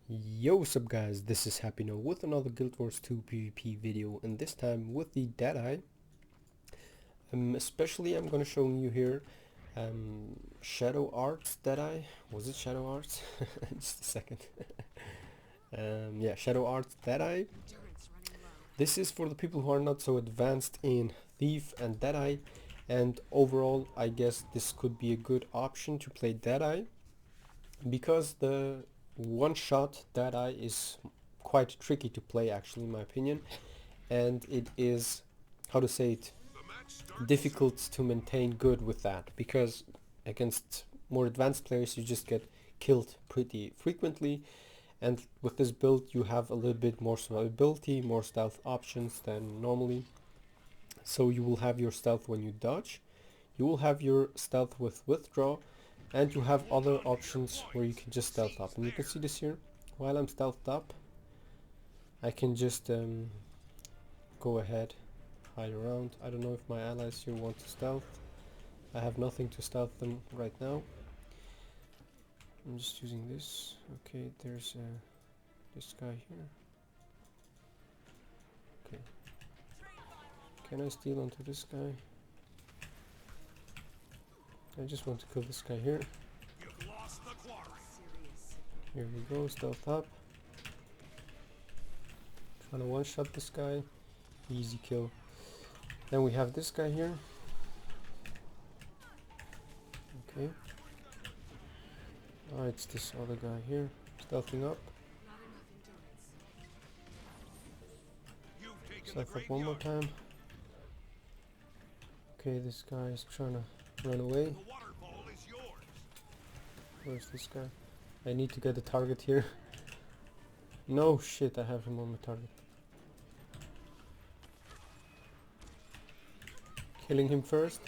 Yo, what's up guys, this is Happy Now with another Guild Wars 2 PvP video, and this time with the Deadeye. Especially I'm gonna show you here Shadow Arts Deadeye. Was it Shadow Arts? Just a second. Yeah, Shadow Arts Deadeye. This is for the people who are not so advanced in Thief and Deadeye, and overall I guess this could be a good option to play Deadeye, because the one-shot Deadeye is quite tricky to play actually, in my opinion, and it is, how to say it, difficult to maintain good with that, because against more advanced players you just get killed pretty frequently, and with this build you have a little bit more survivability, more stealth options than normally. So you will have your stealth when you dodge, you will have your stealth with withdraw, and you have other options where you can just stealth up. And you can see this here. While I'm stealthed up, I can just go ahead, hide around. I don't know if my allies here want to stealth. I have nothing to stealth them right now. I'm just using this. Okay, there's this guy here. Okay. Can I steal onto this guy? I just want to kill this guy here. Here we go, stealth up. Trying to one-shot this guy. Easy kill. Then we have this guy here. Okay. Ah, it's this other guy here. Stealthing up. Stealth up one more time. Okay, this guy is trying to run away. Where's this guy? I need to get the target here. No shit, I have him on my target. Killing him first.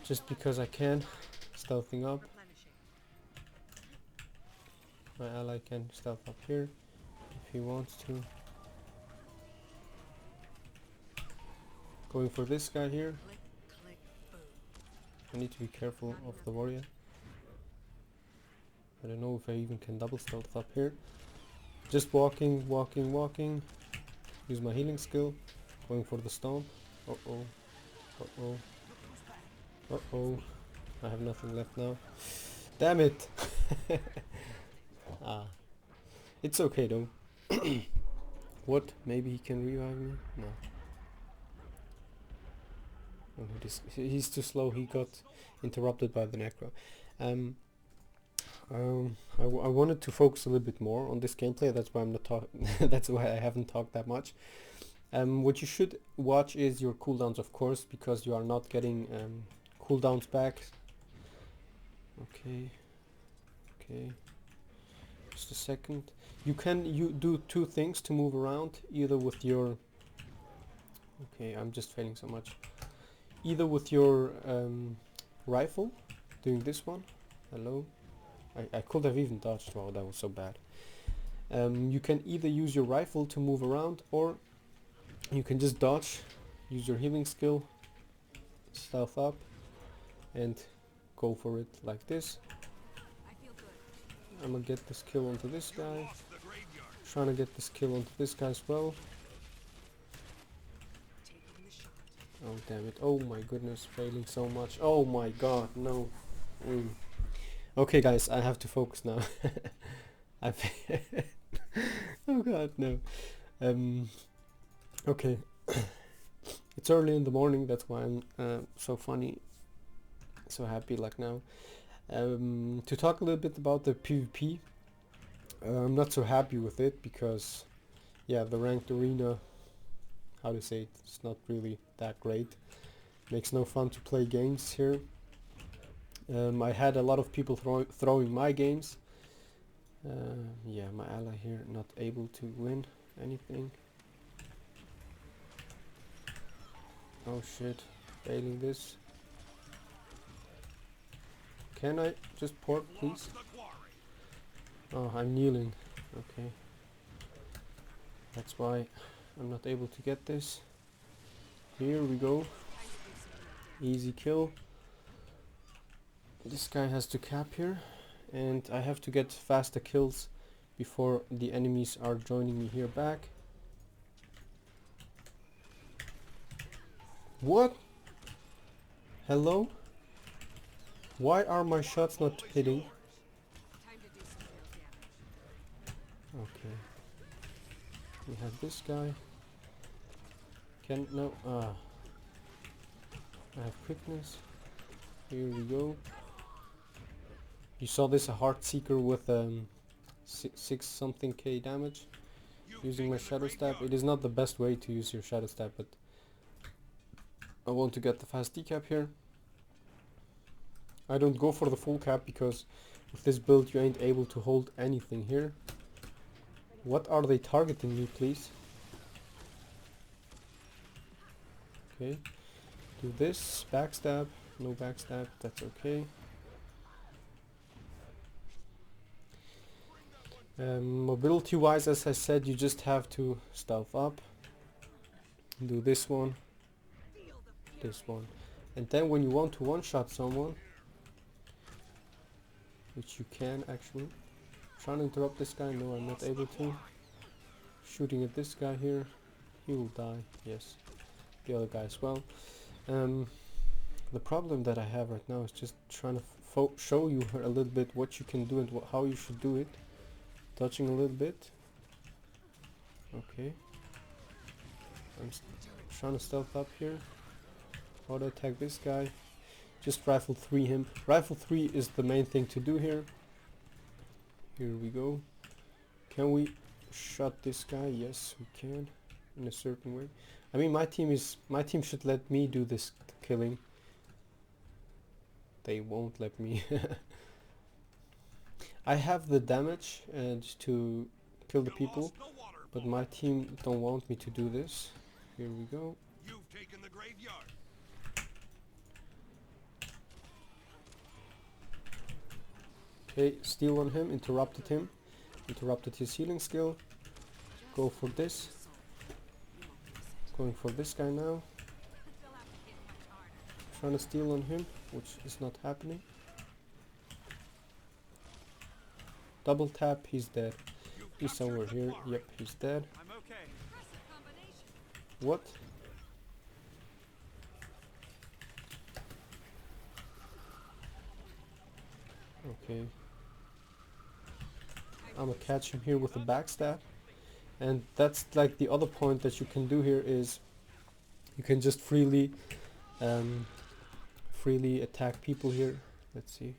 Just because I can. Stealthing up. My ally can stealth up here if he wants to. Going for this guy here. I need to be careful of the warrior. I don't know if I even can double stealth up here. Just walking. Use my healing skill. Going for the stomp. Uh-oh. I have nothing left now. Damn it! It's okay though. What? Maybe he can revive me? No. Oh, he's too slow. He got interrupted by the necro. I wanted to focus a little bit more on this gameplay. That's why I'm not talking. That's why I haven't talked that much. What you should watch is your cooldowns, of course, because you are not getting cooldowns back. Okay. Just a second. You do two things to move around, either with your. Okay, I'm just failing so much. Either with your rifle, doing this one. Hello. I could have even dodged. Wow, that was so bad. You can either use your rifle to move around, or you can just dodge, use your healing skill, stealth up, and go for it like this. I'm gonna get this kill onto this guy. Trying to get this kill onto this guy as well. Oh damn it. Oh my goodness, failing so much. Oh my god, no. Okay guys, I have to focus now. Oh god, no. Okay. It's early in the morning, that's why I'm so funny, so happy like now. To talk a little bit about the PvP, I'm not so happy with it because, yeah, the ranked arena, how to say it, it's not really that great. Makes no fun to play games here. I had a lot of people throwing my games. Yeah, my ally here not able to win anything. Oh shit, failing this. Can I just port, please? Oh, I'm kneeling. Okay. That's why I'm not able to get this. Here we go. Easy kill. This guy has to cap here, and I have to get faster kills before the enemies are joining me here back. What? Hello? Why are my shots not hitting? Okay. We have this guy. No. I have quickness. Here we go. You saw this, a heart seeker with 6 something K damage using my shadow stab. It is not the best way to use your shadow stab, but I want to get the fast decap here. I don't go for the full cap because with this build you ain't able to hold anything here. What are they targeting me, please? Okay. Do this. Backstab. No backstab. That's okay. Mobility wise, as I said, you just have to stealth up. Do this one. This one. And then when you want to one-shot someone, which you can actually. Trying to interrupt this guy. No, I'm not able to. Shooting at this guy here. He will die. Yes. The other guy as well. The problem that I have right now is just trying to show you a little bit what you can do and how you should do it. Touching a little bit. Okay. I'm trying to stealth up here. How to attack this guy. Just rifle 3 him. Rifle 3 is the main thing to do here. Here we go. Can we shot this guy? Yes, we can. In a certain way. I mean, my team should let me do this killing. They won't let me. I have the damage to kill the people, but my team don't want me to do this. Here we go. You've taken the graveyard. Okay, steal on him, interrupted him, interrupted his healing skill. Go for this. Going for this guy now. Trying to steal on him, which is not happening. Double tap, he's dead. He's somewhere here. Yep, he's dead. What? Okay. I'm gonna catch him here with a backstab. And that's like the other point that you can do here is you can just freely attack people here. Let's see.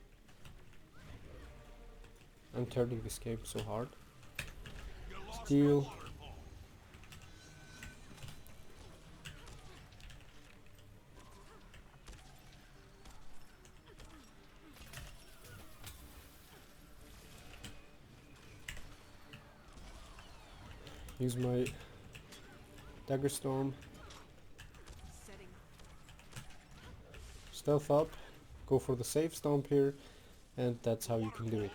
I'm turning this game so hard. Steal. Use my dagger storm. Stealth up. Go for the safe stomp here. And that's how you can do it.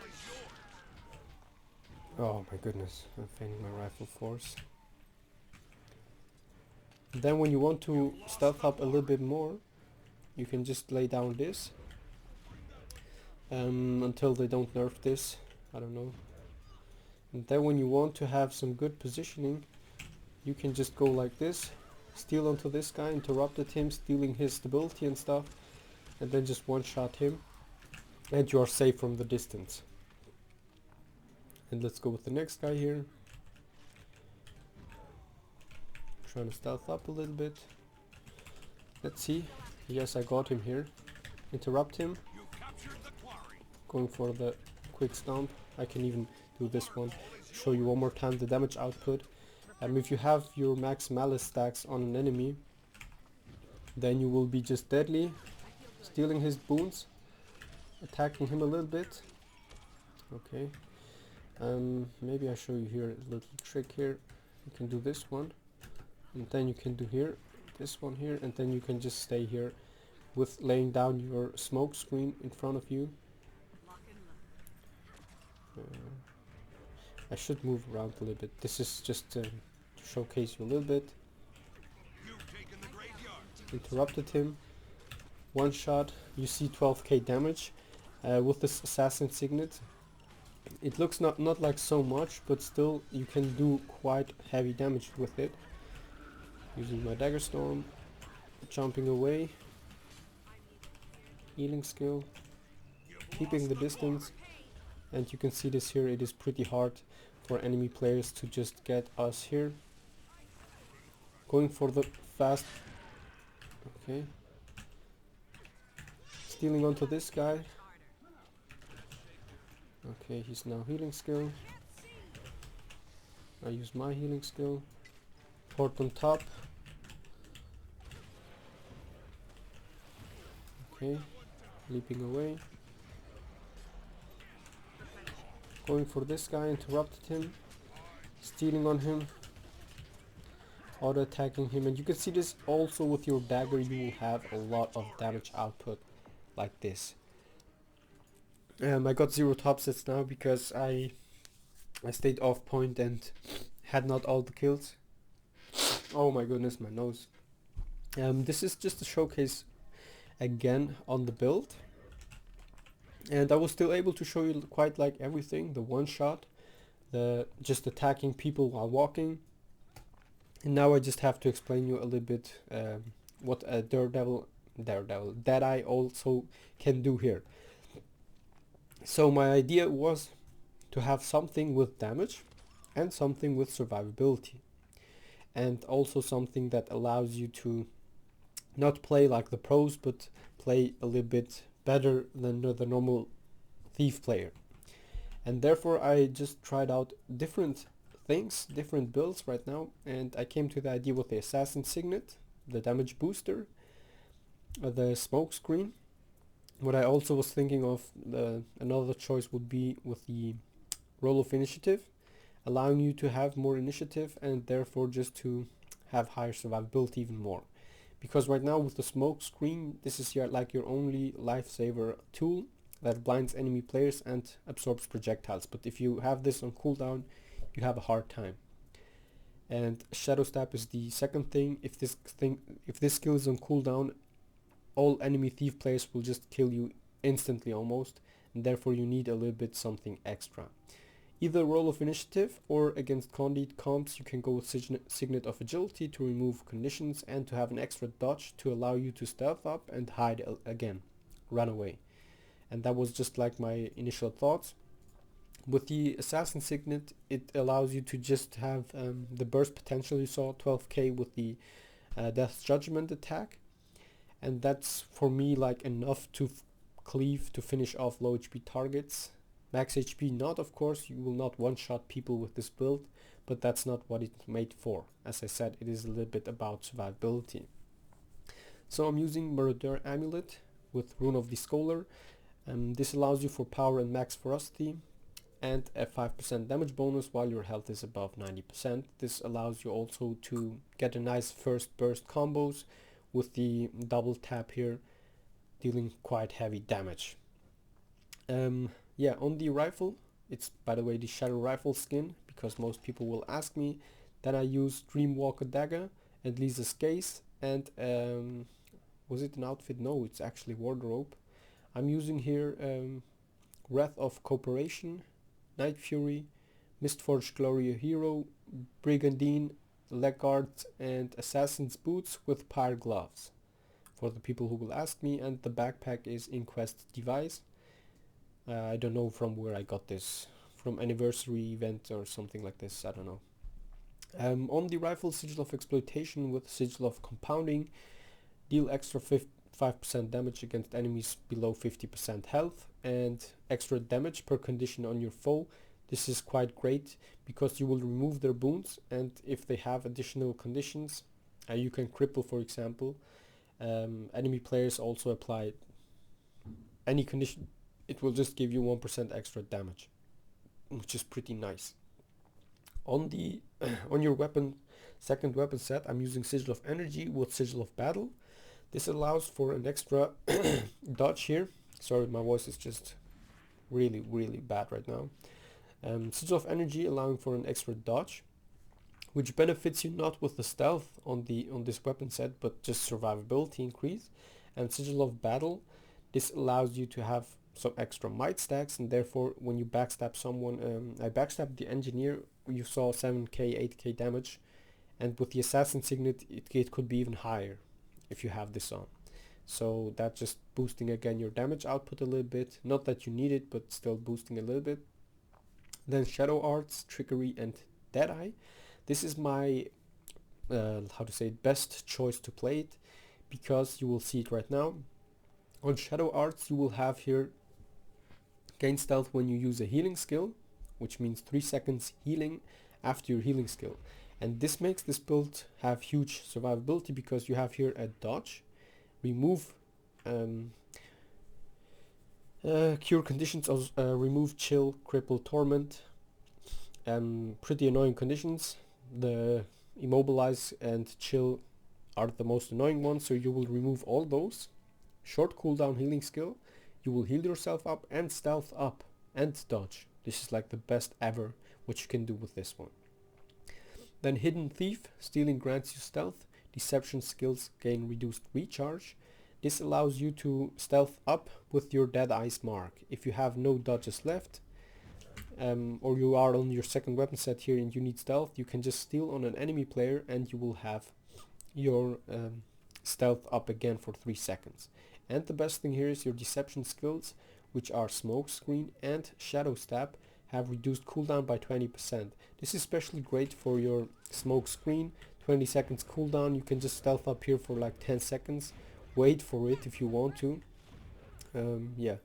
Oh my goodness, I'm failing my rifle force. Then when you want to stealth up a little bit more, you can just lay down this. Until they don't nerf this. I don't know. And then when you want to have some good positioning, you can just go like this. Steal onto this guy, interrupted him, stealing his stability and stuff. And then just one-shot him. And you are safe from the distance. And let's go with the next guy here. Trying to stealth up a little bit. Let's see. Yes, I got him here. Interrupt him. Going for the quick stomp. I can even do this one. Show you one more time the damage output. If you have your max malice stacks on an enemy, then you will be just deadly. Stealing his boons. Attacking him a little bit. Okay. Maybe I show you here a little trick here. You can do this one, and then you can do here, this one here, and then you can just stay here with laying down your smoke screen in front of you. I should move around a little bit. This is just to showcase you a little bit. Interrupted him. One shot. You see 12k damage. with this assassin signet. It looks not like so much, but still you can do quite heavy damage with it. Using my dagger storm, jumping away, healing skill, keeping the distance, and you can see this here. It is pretty hard for enemy players to just get us here. Going for the fast, okay, stealing onto this guy. Okay, he's now healing skill. I use my healing skill. Port on top. Okay, leaping away. Going for this guy, interrupted him. Stealing on him. Auto attacking him, and you can see this also with your dagger. You will have a lot of damage output like this. I got 0 top sets now because I stayed off point and had not all the kills. Oh my goodness, my nose. This is just a showcase again on the build, and I was still able to show you quite like everything. The one shot, the just attacking people while walking, and now I just have to explain you a little bit what a Deadeye also can do here. So my idea was to have something with damage and something with survivability, and also something that allows you to not play like the pros, but play a little bit better than the normal thief player. And therefore I just tried out different things, different builds right now, and I came to the idea with the assassin signet, the damage booster, the smoke screen. What I also was thinking of, another choice would be with the roll of initiative, allowing you to have more initiative and therefore just to have higher survivability even more. Because right now with the smoke screen, this is your only lifesaver tool that blinds enemy players and absorbs projectiles. But if you have this on cooldown, you have a hard time. And shadow stab is the second thing. If this skill is on cooldown, all enemy thief players will just kill you instantly almost, and therefore you need a little bit something extra. Either roll of initiative, or against Condit comps you can go with signet of agility to remove conditions and to have an extra dodge to allow you to stealth up and hide again, run away. And that was just like my initial thoughts. With the assassin signet, it allows you to just have the burst potential. You saw 12k with the death judgment attack, and that's for me like enough to cleave to finish off low HP targets. Max HP not, of course, you will not one-shot people with this build, but that's not what it's made for. As I said, it is a little bit about survivability. So I'm using Marauder Amulet with Rune of the Scholar. This allows you for power and max ferocity and a 5% damage bonus while your health is above 90%. This allows you also to get a nice first burst combos with the double tap here, dealing quite heavy damage. Yeah, on the rifle, it's by the way the shadow rifle skin, because most people will ask me. Then I use Dreamwalker dagger and Lisa's case, and was it an outfit? No, it's actually wardrobe. I'm using here Wrath of Cooperation, Night Fury, Mistforged Glory Hero, Brigandine, leg guards, and Assassin's Boots with Pyre Gloves, for the people who will ask me. And the backpack is Inquest Device. I don't know from where I got this, from anniversary event or something like this, I don't know. On the rifle, Sigil of Exploitation with Sigil of Compounding, deal extra 5% damage against enemies below 50% health, and extra damage per condition on your foe. This is quite great because you will remove their boons, and if they have additional conditions, you can cripple, for example. Enemy players also apply any condition, it will just give you 1% extra damage, which is pretty nice. On the on your weapon, second weapon set, I'm using Sigil of Energy with Sigil of Battle. This allows for an extra dodge here. Sorry, my voice is just really bad right now. Sigil of Energy allowing for an extra dodge, which benefits you not with the stealth on this weapon set, but just survivability increase. And Sigil of Battle, this allows you to have some extra might stacks, and therefore when you backstab someone, I backstabbed the engineer, you saw 7k 8k damage, and with the assassin signet it could be even higher if you have this on. So that's just boosting again your damage output a little bit, not that you need it, but still boosting a little bit. Then shadow arts, trickery, and Deadeye. This is my how to say it, best choice to play it, because you will see it right now. On shadow arts you will have here gain stealth when you use a healing skill, which means 3 seconds healing after your healing skill. And this makes this build have huge survivability, because you have here a dodge, remove cure conditions, remove, chill, cripple, torment, pretty annoying conditions. The immobilize and chill are the most annoying ones, so you will remove all those. Short cooldown healing skill, you will heal yourself up and stealth up and dodge. This is like the best ever what you can do with this one. Then hidden thief, stealing grants you stealth. Deception skills gain reduced recharge. This allows you to stealth up with your Deadeye's mark. If you have no dodges left, or you are on your second weapon set here and you need stealth, you can just steal on an enemy player and you will have your stealth up again for 3 seconds. And the best thing here is your deception skills, which are smoke screen and shadow stab, have reduced cooldown by 20%. This is especially great for your smoke screen. 20 seconds cooldown, you can just stealth up here for like 10 seconds. Wait for it if you want to. Yeah,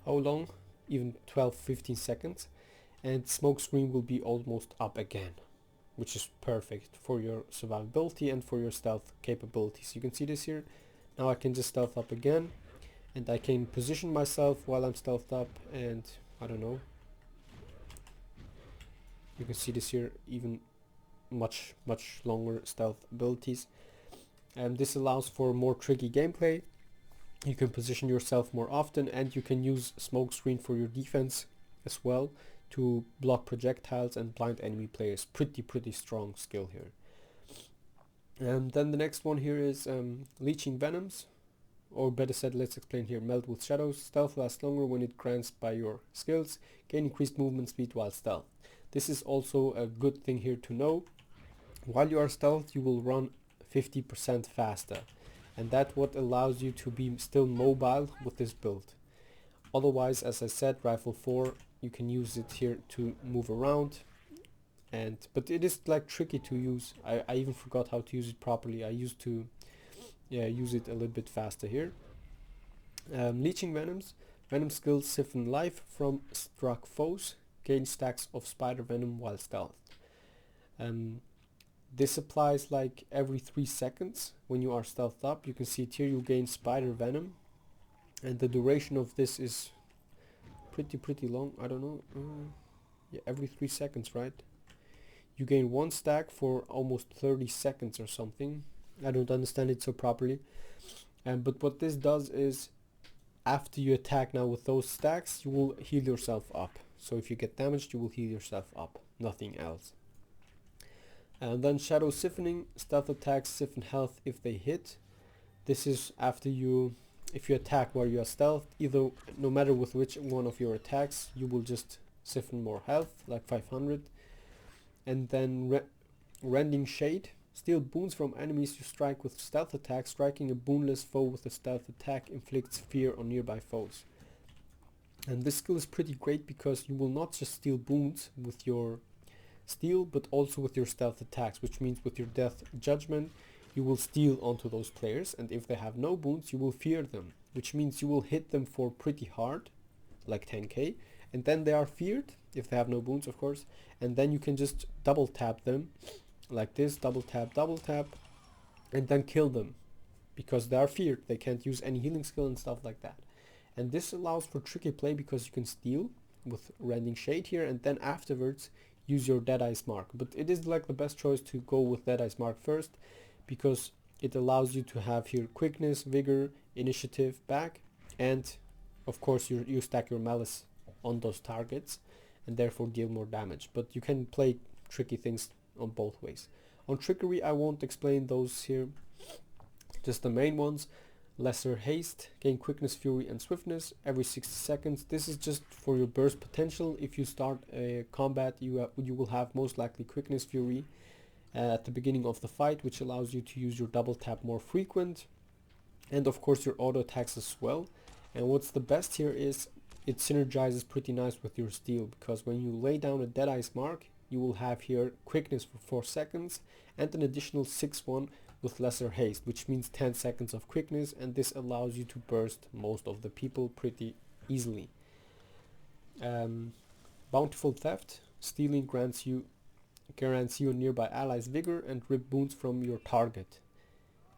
how long? Even 12-15 seconds. And smoke screen will be almost up again, which is perfect for your survivability and for your stealth capabilities. You can see this here. Now I can just stealth up again, and I can position myself while I'm stealthed up, and I don't know. You can see this here, even much longer stealth abilities. And this allows for more tricky gameplay. You can position yourself more often, and you can use smoke screen for your defense as well to block projectiles and blind enemy players. Pretty strong skill here. And then the next one here is leeching venoms, or better said, let's explain here. Melt with shadows. Stealth lasts longer when it grants by your skills. Gain increased movement speed while stealth. This is also a good thing here to know. While you are stealth, you will run 50% faster, and that's what allows you to be still mobile with this build. Otherwise, as I said, rifle 4, you can use it here to move around, but it is like tricky to use. I even forgot how to use it properly. I used to use it a little bit faster here. Leeching venoms. Venom skills siphon life from struck foes. Gain stacks of spider venom while stealth. This applies like every 3 seconds when you are stealthed up. You can see it here, you gain spider venom, and the duration of this is pretty long. I don't know, yeah, every 3 seconds, right? You gain 1 stack for almost 30 seconds or something. I don't understand it so properly. But what this does is, after you attack now with those stacks, you will heal yourself up. So if you get damaged, you will heal yourself up, nothing else. And then shadow siphoning, stealth attacks siphon health if they hit. This is after if you attack while you are stealth, no matter with which one of your attacks, you will just siphon more health, like 500. And then rending shade, steal boons from enemies you strike with stealth attack. Striking a boonless foe with a stealth attack inflicts fear on nearby foes. And this skill is pretty great, because you will not just steal boons with your steal, but also with your stealth attacks, which means with your death judgment you will steal onto those players, and if they have no boons you will fear them, which means you will hit them for pretty hard, like 10k, and then they are feared if they have no boons, of course, and then you can just double tap them like this, double tap, and then kill them, because they are feared, they can't use any healing skill and stuff like that. And this allows for tricky play, because you can steal with rending shade here, and then afterwards use your Deadeye's mark. But it is like the best choice to go with Deadeye's mark first, because it allows you to have here quickness, vigor, initiative back, and of course you stack your malice on those targets and therefore deal more damage. But you can play tricky things on both ways. On trickery I won't explain those here, just the main ones. lesser haste, gain quickness, fury and swiftness every 60 seconds. This is just for your burst potential. If you start a combat, you will have most likely quickness, fury at the beginning of the fight, which allows you to use your double tap more frequent, and of course your auto attacks as well. And what's the best here is it synergizes pretty nice with your steel, because when you lay down a Deadeye's mark, you will have here quickness for 4 seconds and an additional 6-1 with lesser haste, which means 10 seconds of quickness, and this allows you to burst most of the people pretty easily. Bountiful Theft. Stealing grants you nearby allies vigor and rip boons from your target.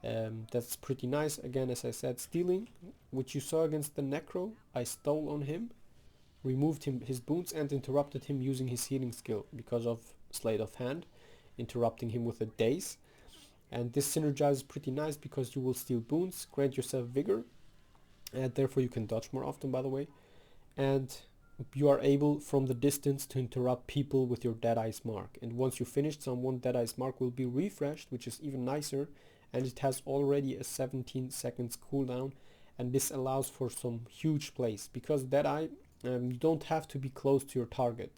That's pretty nice. Again, as I said, stealing, which you saw against the Necro, I stole on him, removed his boons and interrupted him using his healing skill because of Sleight of Hand, interrupting him with a Daze. And this synergizes pretty nice because you will steal boons, grant yourself vigor, and therefore you can dodge more often, by the way, and you are able from the distance to interrupt people with your Deadeye's mark. And once you finished someone, Deadeye's mark will be refreshed, which is even nicer, and it has already a 17 seconds cooldown, and this allows for some huge plays, because Deadeye, you don't have to be close to your target.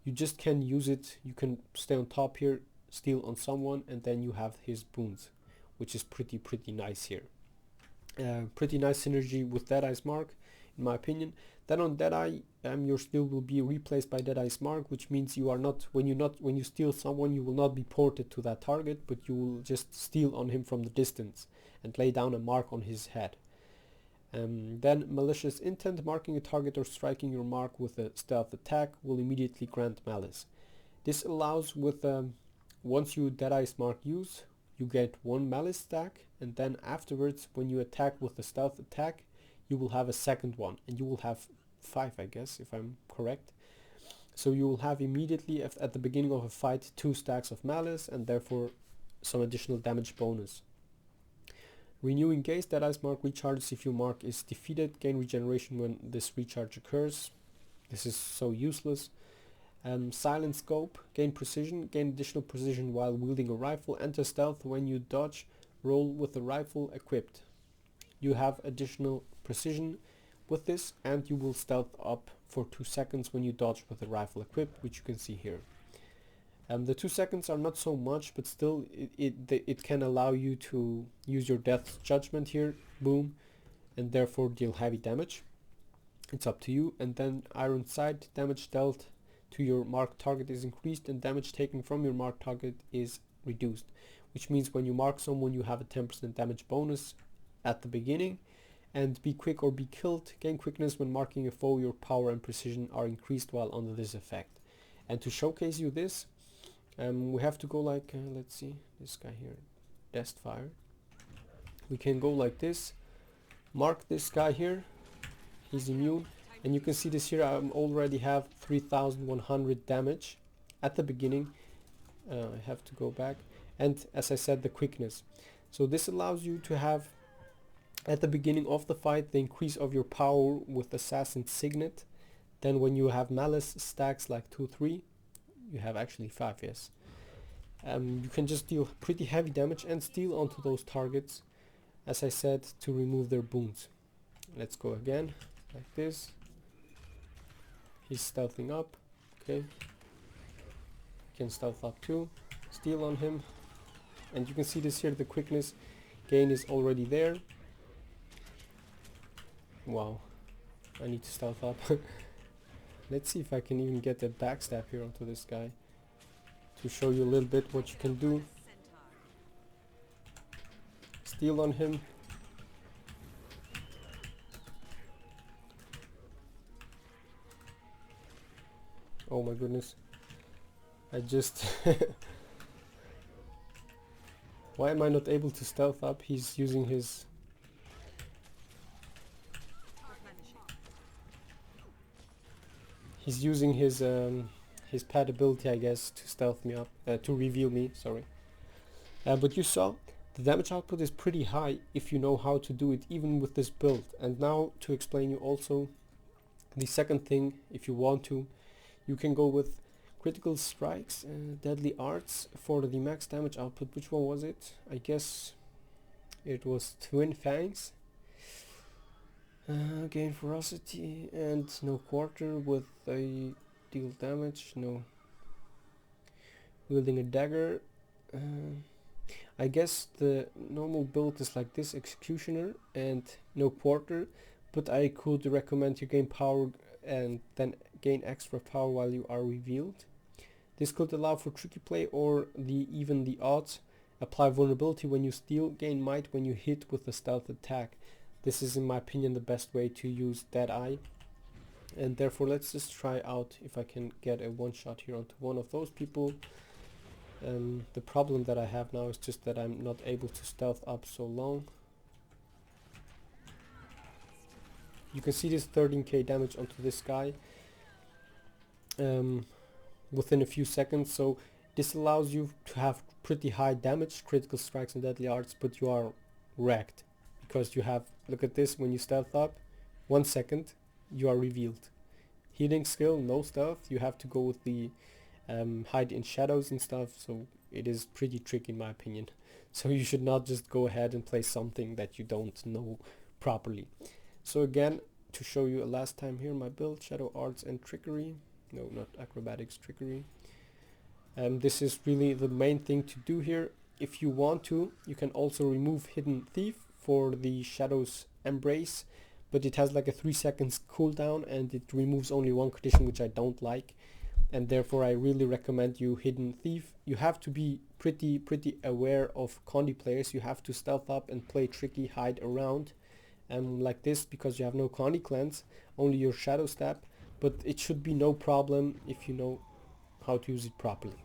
You just can use it, you can stay on top here, steal on someone, and then you have his boons, which is pretty nice here. Pretty nice synergy with Deadeye's mark, in my opinion. Then on Deadeye, your steal will be replaced by Deadeye's mark, which means you are not, when you steal someone, you will not be ported to that target, but you will just steal on him from the distance and lay down a mark on his head. Then Malicious Intent. Marking a target or striking your mark with a stealth attack will immediately grant malice. This allows with once you Deadeye's mark use, you get 1 malice stack, and then afterwards when you attack with the stealth attack, you will have a second one, and you will have 5, I guess, if I'm correct. So you will have immediately at the beginning of a fight 2 stacks of malice, and therefore some additional damage bonus. Renewing Gaze. Deadeye's mark recharges if your mark is defeated. Gain regeneration when this recharge occurs. This is so useless. Silent Scope. Gain precision. Gain additional precision while wielding a rifle. Enter stealth when you dodge. Roll with the rifle equipped. You have additional precision with this, and you will stealth up for 2 seconds when you dodge with the rifle equipped, which you can see here. The 2 seconds are not so much, but still it can allow you to use your Death's Judgement here, boom, and therefore deal heavy damage. It's up to you. And then Iron Sight. Damage dealt to your marked target is increased, and damage taken from your marked target is reduced, which means when you mark someone, you have a 10% damage bonus at the beginning. And Be Quick or Be Killed. Gain quickness when marking a foe. Your power and precision are increased while under this effect. And to showcase you this, we have to go like, let's see, this guy here, Destfire. We can go like this, mark this guy here, he's immune, and you can see this here, I already have 3100 damage at the beginning. I have to go back, and as I said, the quickness. So this allows you to have at the beginning of the fight the increase of your power with Assassin Signet. Then when you have Malice stacks like 2, 3, you have actually 5, yes. You can just deal pretty heavy damage and steal onto those targets, as I said, to remove their boons. Let's go again, like this. He's stealthing up, okay. Can stealth up too, steal on him. And you can see this here, the quickness gain is already there. Wow, I need to stealth up. Let's see if I can even get a backstab here onto this guy to show you a little bit what you can do. Steal on him. Oh my goodness. I just... Why am I not able to stealth up? He's using his... He's using his pad ability, I guess, to stealth me up, to reveal me, sorry. But you saw, the damage output is pretty high if you know how to do it, even with this build. And now, to explain you also, the second thing, if you want to, you can go with critical strikes, deadly arts for the max damage output. Which one was it? I guess it was Twin Fangs. Gain ferocity and no quarter with a deal damage, no. Wielding a dagger. I guess the normal build is like this, executioner and no quarter, but I could recommend you gain power and then gain extra power while you are revealed. This could allow for tricky play or even the odds. Apply vulnerability when you steal, gain might when you hit with a stealth attack. This is in my opinion the best way to use Deadeye. And therefore let's just try out if I can get a one shot here onto one of those people. The problem that I have now is just that I'm not able to stealth up so long. You can see this 13k damage onto this guy within a few seconds, so this allows you to have pretty high damage, critical strikes and deadly arts, but you are wrecked because you have, look at this, when you stealth up, 1 second, you are revealed. Healing skill, no stealth, you have to go with the hide in shadows and stuff, so it is pretty tricky in my opinion. So you should not just go ahead and play something that you don't know properly. So again, to show you a last time here, my build, shadow arts and trickery. No, not acrobatics, trickery. This is really the main thing to do here. If you want to, you can also remove hidden thief for the shadows embrace, but it has like a 3 seconds cooldown and it removes only one condition, which I don't like. And therefore I really recommend you hidden thief. You have to be pretty aware of Condi players. You have to stealth up and play tricky, hide around like this, because you have no Condi cleanse, only your shadow step, but it should be no problem if you know how to use it properly.